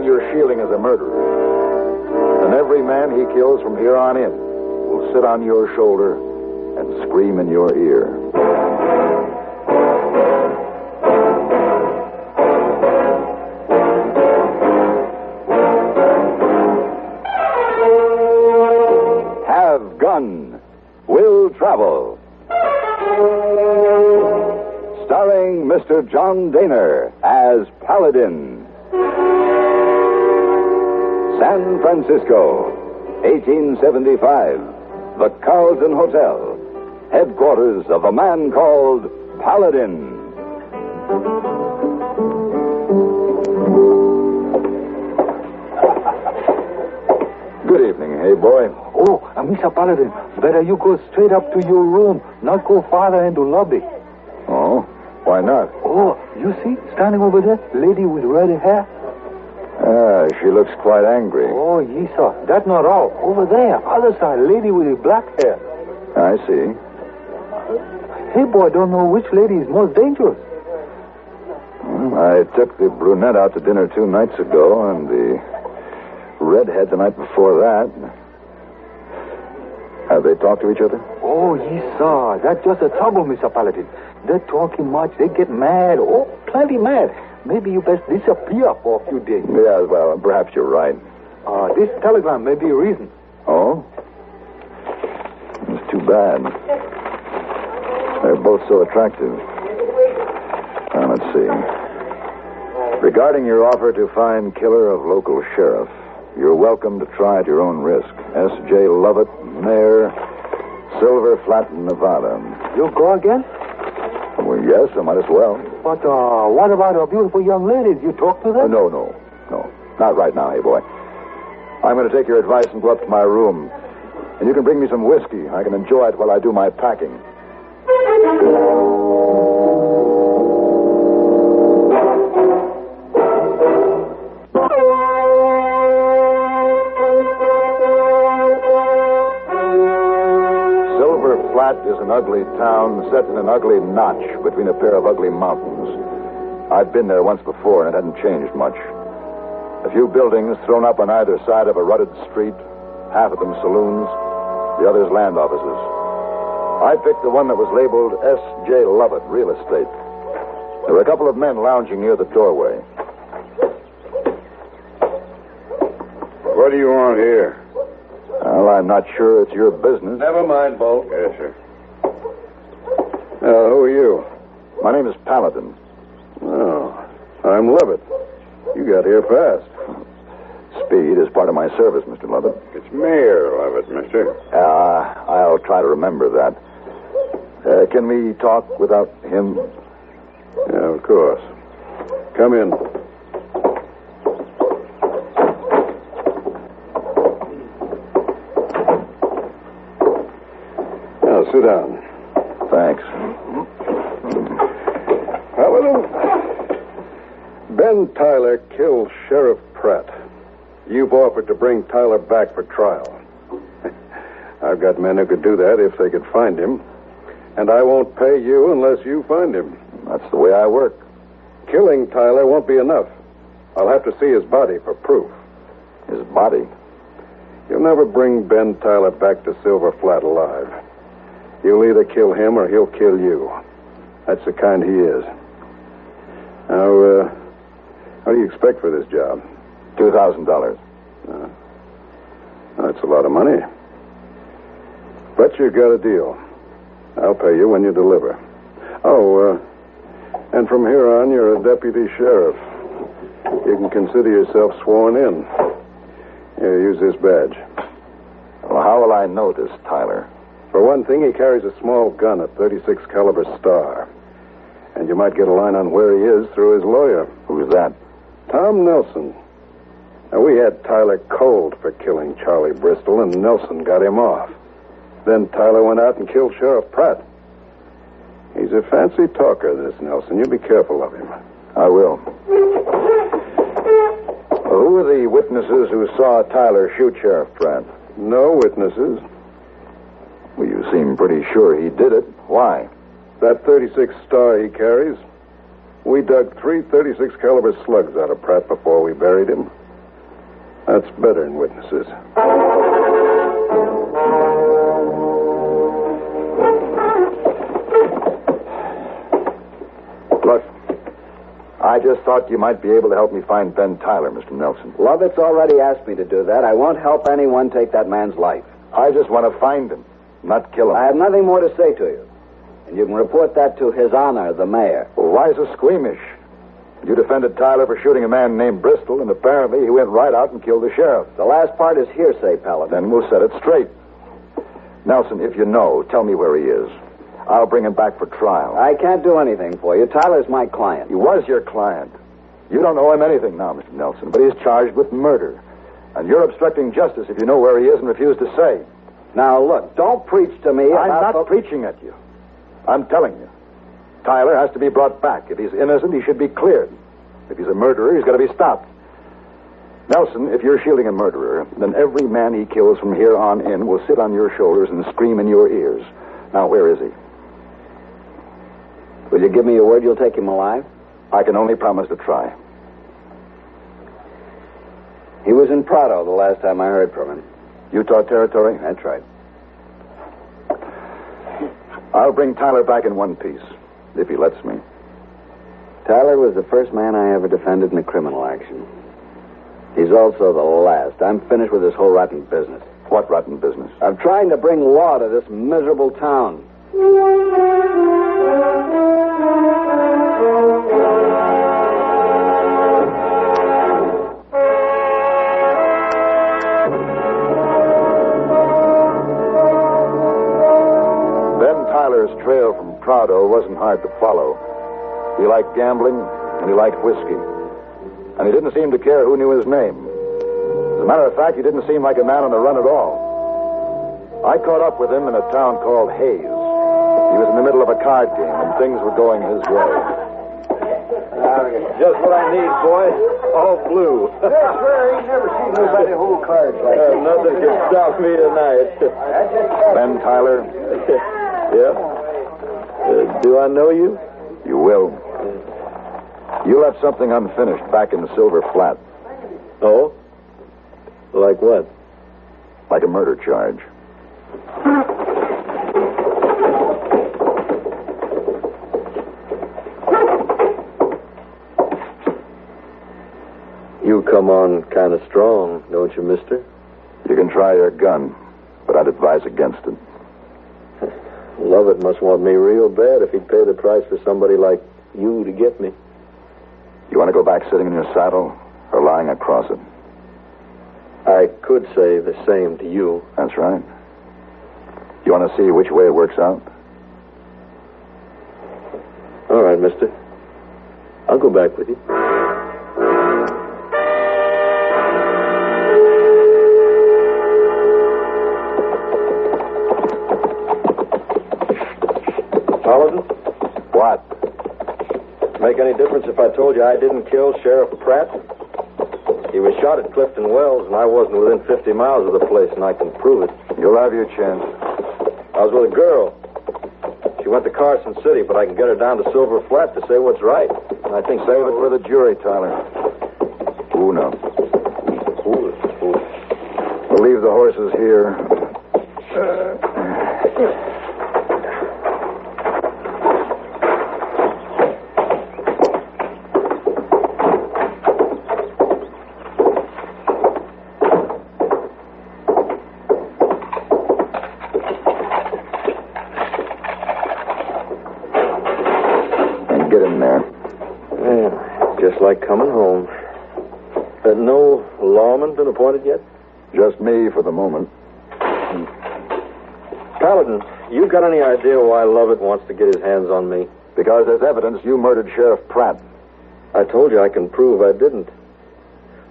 man you're shielding is a murderer. And every man he kills from here on in will sit on your shoulder and scream in your ear. Have Gun Will Travel. Starring Mr. John Dehner as Paladin. San Francisco, 1875. The Carlton Hotel, headquarters of a man called Paladin. Good evening, hey boy. Oh, Mr. Paladin, better you go straight up to your room, not go farther into lobby. Oh, why not? Oh, you see, standing over there, lady with red hair? She looks quite angry. Oh, ye saw. That's not all. Over there, other side, lady with the black hair. I see. Hey, boy, don't know which lady is most dangerous. I took the brunette out to dinner 2 nights ago, and the redhead the night before that. Have they talked to each other? Oh, ye saw. That's just the trouble, Mr. Paladin. They're talking much. They get mad. Oh, plenty mad. Maybe you best disappear for a few days. Yeah, well, perhaps you're right. This telegram may be a reason. Oh? It's too bad. They're both so attractive. Now, let's see. Regarding your offer to find killer of local sheriff, you're welcome to try at your own risk. S.J. Lovett, Mayor, Silver Flat, Nevada. You'll go again? Well, yes, I might as well. But what about our beautiful young ladies? You talk to them? No. Not right now, hey boy. I'm going to take your advice and go up to my room. And you can bring me some whiskey. I can enjoy it while I do my packing. Is an ugly town set in an ugly notch between a pair of ugly mountains. I'd been there once before, and it hadn't changed much. A few buildings thrown up on either side of a rutted street, half of them saloons, the others land offices. I picked the one that was labeled S.J. Lovett Real Estate. There were a couple of men lounging near the doorway. What do you want here? Well, I'm not sure it's your business. Never mind, Bo. Yes, sir. Who are you? My name is Paladin. Oh, I'm Lovett. You got here fast. Speed is part of my service, Mr. Lovett. It's Mayor Lovett, mister. I'll try to remember that. Can we talk without him? Yeah, of course. Come in. Now, sit down. Thanks. Paladin, Ben Tyler killed Sheriff Pratt. You've offered to bring Tyler back for trial. I've got men who could do that if they could find him. And I won't pay you unless you find him. That's the way I work. Killing Tyler won't be enough. I'll have to see his body for proof. His body? You'll never bring Ben Tyler back to Silver Flat alive. You'll either kill him or he'll kill you. That's the kind he is. Now, what do you expect for this job? $2,000. That's a lot of money. But you got a deal. I'll pay you when you deliver. Oh, and from here on, you're a deputy sheriff. You can consider yourself sworn in. Here, use this badge. Well, how will I know this, Tyler? For one thing, he carries a small gun, a .36 caliber Star. And you might get a line on where he is through his lawyer. Who's that? Tom Nielsen. Now, we had Tyler cold for killing Charlie Bristol, and Nielsen got him off. Then Tyler went out and killed Sheriff Pratt. He's a fancy talker, this Nielsen. You be careful of him. I will. Who are the witnesses who saw Tyler shoot Sheriff Pratt? No witnesses. Well, you seem pretty sure he did it. Why? That .36 Star he carries. We dug 3 .36 caliber slugs out of Pratt before we buried him. That's better than witnesses. Look, I just thought you might be able to help me find Ben Tyler, Mr. Nelson. Lovett's already asked me to do that. I won't help anyone take that man's life. I just want to find him, not kill him. I have nothing more to say to you. And you can report that to His Honor, the mayor. Well, why so squeamish? You defended Tyler for shooting a man named Bristol, and apparently he went right out and killed the sheriff. The last part is hearsay, Paladin. Then we'll set it straight. Nelson, if you know, tell me where he is. I'll bring him back for trial. I can't do anything for you. Tyler's my client. He was your client. You don't owe him anything now, Mr. Nelson, but he's charged with murder. And you're obstructing justice if you know where he is and refuse to say. Now, look, don't preach to me I'm about not preaching at you. I'm telling you. Tyler has to be brought back. If he's innocent, he should be cleared. If he's a murderer, he's got to be stopped. Nelson, if you're shielding a murderer, then every man he kills from here on in will sit on your shoulders and scream in your ears. Now, where is he? Will you give me your word you'll take him alive? I can only promise to try. He was in Prado the last time I heard from him. Utah Territory? That's right. I'll bring Tyler back in one piece, if he lets me. Tyler was the first man I ever defended in a criminal action. He's also the last. I'm finished with this whole rotten business. What rotten business? I'm trying to bring law to this miserable town. Tyler's trail from Prado wasn't hard to follow. He liked gambling, and he liked whiskey. And he didn't seem to care who knew his name. As a matter of fact, he didn't seem like a man on the run at all. I caught up with him in a town called Hayes. He was in the middle of a card game, and things were going his way. Just what I need, boy. All blue. Sure, ain't never seen nobody hold cards like that. Nothing can stop me tonight. Ben Tyler? Yeah? Do I know you? You will. You left something unfinished back in the Silver Flat. Oh? Like what? Like a murder charge. You come on kind of strong, don't you, mister? You can try your gun, but I'd advise against it. Lovett must want me real bad if he'd pay the price for somebody like you to get me. You want to go back sitting in your saddle or lying across it? I could say the same to you. That's right. You want to see which way it works out? All right, mister. I'll go back with you. Paladin? What? Make any difference if I told you I didn't kill Sheriff Pratt? He was shot at Clifton Wells, and I wasn't within 50 miles of the place, and I can prove it. You'll have your chance. I was with a girl. She went to Carson City, but I can get her down to Silver Flat to say what's right. And I think Save it for the jury, Tyler. Who knows? Foolish. We'll leave the horses here. Get in there. Yeah, just like coming home. No lawman been appointed yet? Just me for the moment. Paladin, you got any idea why Lovett wants to get his hands on me? Because there's evidence you murdered Sheriff Pratt. I told you I can prove I didn't.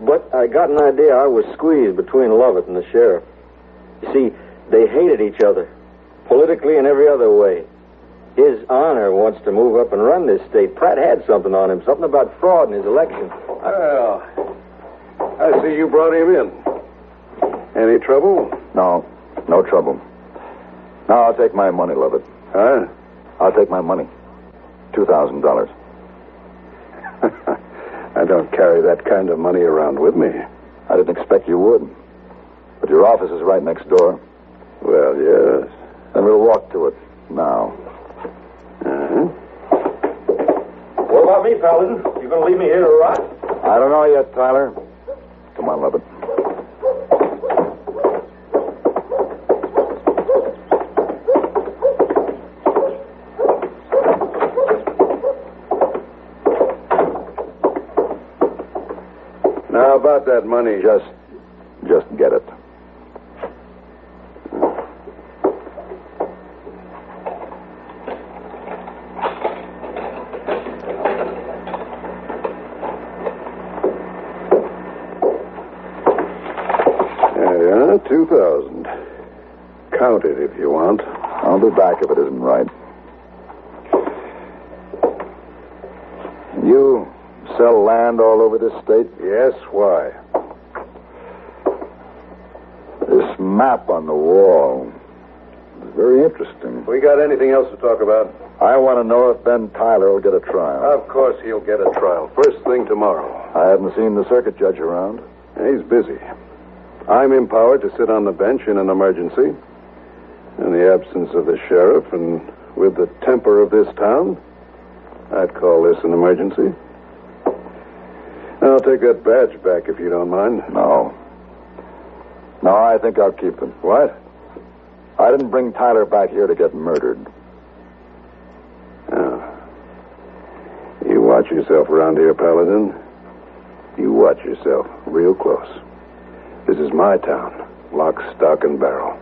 But I got an idea I was squeezed between Lovett and the sheriff. You see, they hated each other, politically and every other way. His Honor wants to move up and run this state. Pratt had something on him, something about fraud in his election. Well, I see you brought him in. Any trouble? No trouble. Now I'll take my money, Lovett. Huh? I'll take my money. $2,000. I don't carry that kind of money around with me. I didn't expect you would. But your office is right next door. Well, yes. Then we'll walk to it now. Uh-huh. What about me, Paladin? You going to leave me here to rot? I don't know yet, Tyler. Come on, Lovett. Now, about that money. Just get it. Yeah, 2,000. Count it if you want. I'll be back if it isn't right. You sell land all over this state? Yes, why? This map on the wall is very interesting. We got anything else to talk about? I want to know if Ben Tyler will get a trial. Of course he'll get a trial. First thing tomorrow. I haven't seen the circuit judge around. He's busy. I'm empowered to sit on the bench in an emergency. In the absence of the sheriff and with the temper of this town, I'd call this an emergency. I'll take that badge back if you don't mind. No. No, I think I'll keep it. What? I didn't bring Tyler back here to get murdered. Oh. You watch yourself around here, Paladin. You watch yourself real close. This is my town. Lock, stock, and barrel.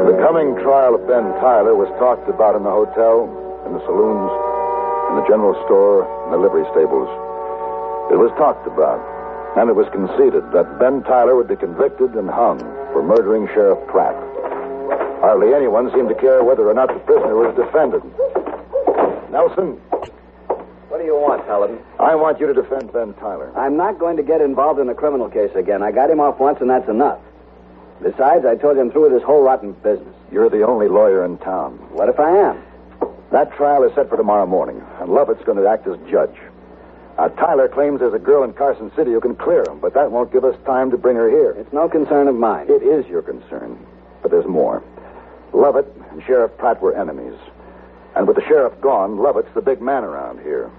The coming trial of Ben Tyler was talked about in the hotel, in the saloons, in the general store, in the livery stables. It was talked about, and it was conceded that Ben Tyler would be convicted and hung for murdering Sheriff Pratt. Hardly anyone seemed to care whether or not the prisoner was defended. Nelson, What do you want, Paladin? I want you to defend Ben Tyler. I'm not going to get involved in a criminal case again. I got him off once, and that's enough. Besides, I told you I'm through with this whole rotten business. You're the only lawyer in town. What if I am? That trial is set for tomorrow morning, and Lovett's going to act as judge. Now, Tyler claims there's a girl in Carson City who can clear him, but that won't give us time to bring her here. It's no concern of mine. It is your concern, but there's more. Lovett and Sheriff Pratt were enemies. And with the sheriff gone, Lovett's the big man around here.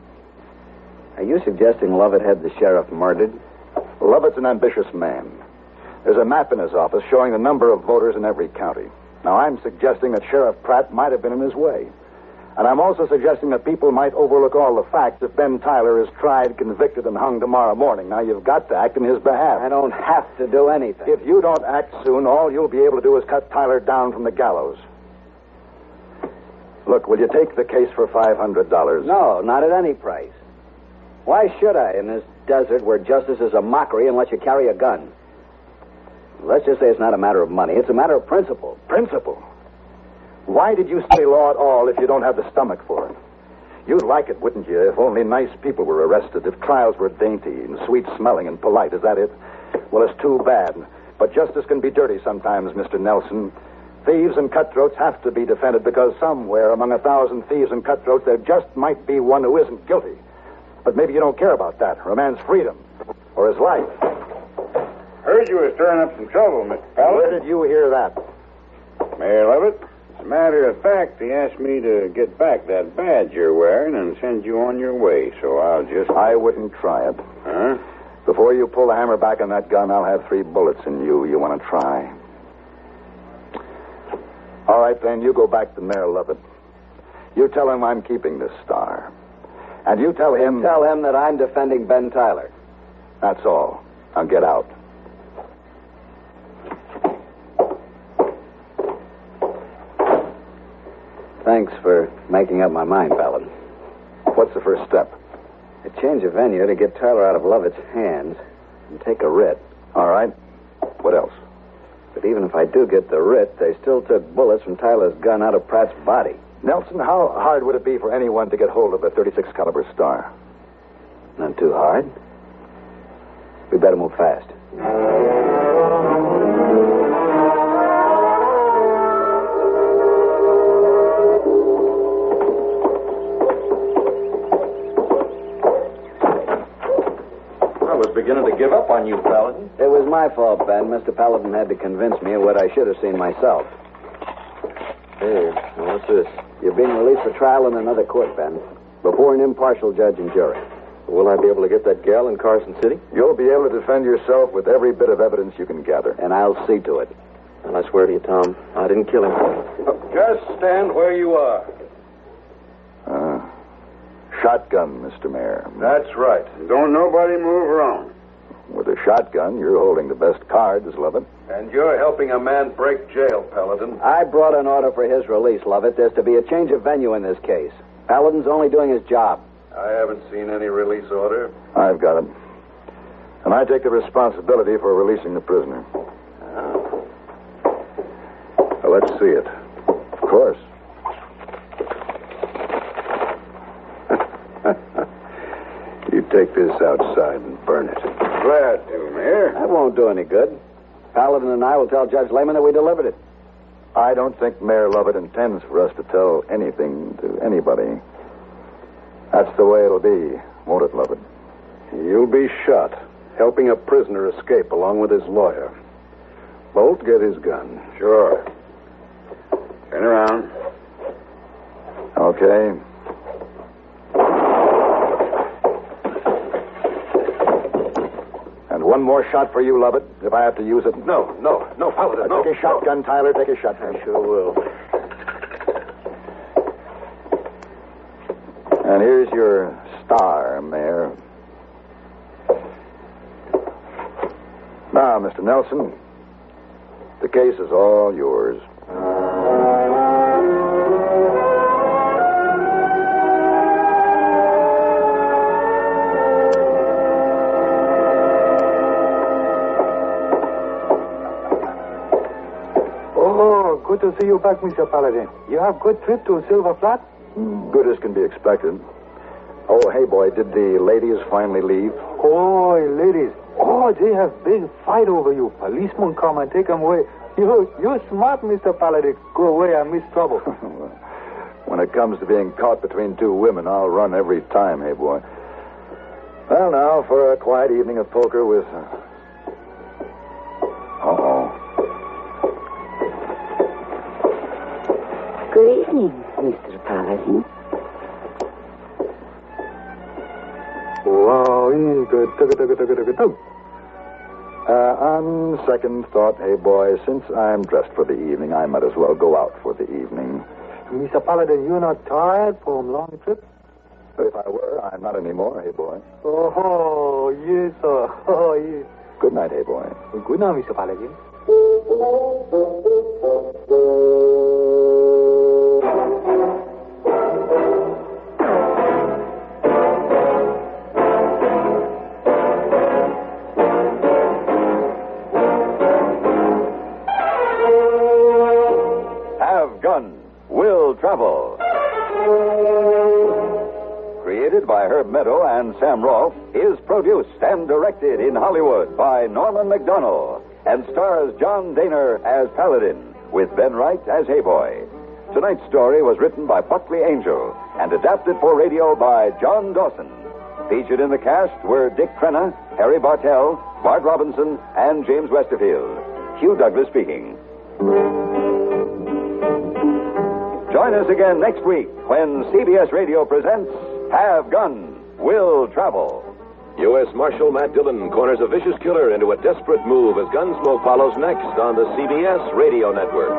Are you suggesting Lovett had the sheriff murdered? Lovett's an ambitious man. There's a map in his office showing the number of voters in every county. Now, I'm suggesting that Sheriff Pratt might have been in his way. And I'm also suggesting that people might overlook all the facts if Ben Tyler is tried, convicted, and hung tomorrow morning. Now, you've got to act in his behalf. I don't have to do anything. If you don't act soon, all you'll be able to do is cut Tyler down from the gallows. Look, will you take the case for $500? No, not at any price. Why should I in this desert where justice is a mockery unless you carry a gun? Let's just say it's not a matter of money. It's a matter of principle. Principle? Why did you study law at all if you don't have the stomach for it? You'd like it, wouldn't you, if only nice people were arrested, if trials were dainty and sweet-smelling and polite. Is that it? Well, it's too bad. But justice can be dirty sometimes, Mr. Nelson. Thieves and cutthroats have to be defended because somewhere among 1,000 thieves and cutthroats there just might be one who isn't guilty. But maybe you don't care about that, or a man's freedom, or his life. Heard you were stirring up some trouble, Mr. Paladin. Where did you hear that? Mayor Lovett, as a matter of fact, he asked me to get back that badge you're wearing and send you on your way, so I'll just... I wouldn't try it. Huh? Before you pull the hammer back on that gun, I'll have 3 bullets in you. You want to try? All right, then, you go back to Mayor Lovett. You tell him I'm keeping this star. And you tell him... Tell him that I'm defending Ben Tyler. That's all. Now get out. Thanks for making up my mind, Paladin. What's the first step? A change of venue to get Tyler out of Lovett's hands and take a writ. All right. What else? But even if I do get the writ, they still took bullets from Tyler's gun out of Pratt's body. Nelson, how hard would it be for anyone to get hold of a .36 caliber star? Not too hard. We better move fast. beginning to give up on you, Paladin. It was my fault, Ben. Mr. Paladin had to convince me of what I should have seen myself. Hey, what's this? You're being released for trial in another court, Ben. Before an impartial judge and jury. Will I be able to get that gal in Carson City? You'll be able to defend yourself with every bit of evidence you can gather. And I'll see to it. And I swear to you, Tom, I didn't kill him. Just stand where you are. Shotgun, Mr. Mayor. That's right. Don't nobody move around. With a shotgun, you're holding the best cards, Lovett. And you're helping a man break jail, Paladin. I brought an order for his release, Lovett. There's to be a change of venue in this case. Paladin's only doing his job. I haven't seen any release order. I've got it. And I take the responsibility for releasing the prisoner. Well, let's see it. Of course. You take this outside and burn it. Glad to, Mayor. That won't do any good. Paladin and I will tell Judge Lehman that we delivered it. I don't think Mayor Lovett intends for us to tell anything to anybody. That's the way it'll be, won't it, Lovett? You'll be shot, helping a prisoner escape along with his lawyer. Bolt, get his gun. Sure. Turn around. Okay. And one more shot for you, Lovett, if I have to use it. No, Paladin, no. Take a shotgun, Tyler. Take a shotgun. I sure will. And here's your star, Mayor. Now, Mr. Nelson, the case is all yours. Oh, good to see you back, Mr. Paladin. You have good trip to Silver Flat? Good as can be expected. Oh, hey, boy, did the ladies finally leave? Oh, ladies. Oh, they have big fight over you. Policemen come and take them away. You're smart, Mr. Paladin. Go away, I miss trouble. When it comes to being caught between two women, I'll run every time, hey, boy. Well, now, for a quiet evening of poker with... Good evening, Mr. Paladin. Wow, On second thought, hey, boy, since I'm dressed for the evening, I might as well go out for the evening. Mr. Paladin, you're not tired from long trip? If I were, I'm not anymore, hey, boy. Oh, yes, sir. Oh, yes. Good night, hey, boy. Good night, Mr. Paladin. Have Gun, Will Travel. Created by Herb Meadow and Sam Rolfe, is produced and directed in Hollywood by Norman McDonnell and stars John Dehner as Paladin with Ben Wright as Hayboy. Tonight's story was written by Buckley Angel and adapted for radio by John Dawson. Featured in the cast were Dick Crenna, Harry Bartell, Bart Robinson, and James Westerfield. Hugh Douglas speaking. Join us again next week when CBS Radio presents Have Gun, Will Travel. U.S. Marshal Matt Dillon corners a vicious killer into a desperate move as Gunsmoke follows next on the CBS Radio Network.